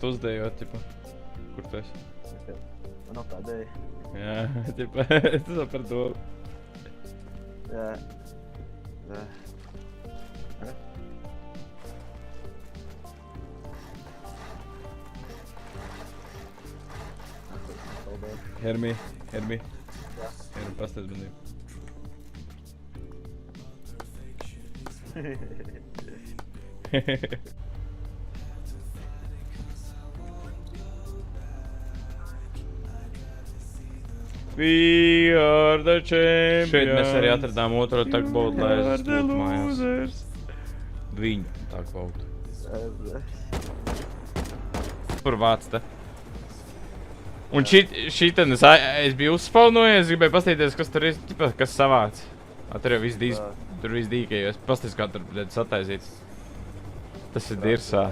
Tu uzdējot, tipa. Kur tu esi? Man nav tādēļ. Jā, tipa, tu savu par to. Jā. Hermī. Jā. Hermī, pastāst manīm. We are the champions. Šeit mēs arī atradām otro tagboat, lai es būtu mājās. Viņu tagboat. Tur vāc te. Un šitien es biju uzspaunojies, gribēju pastīties, kas tur ir, kas savāc. Tur jau viss dīkējos. Pastīties, kā tur sataisīts. Tas ir dirsā.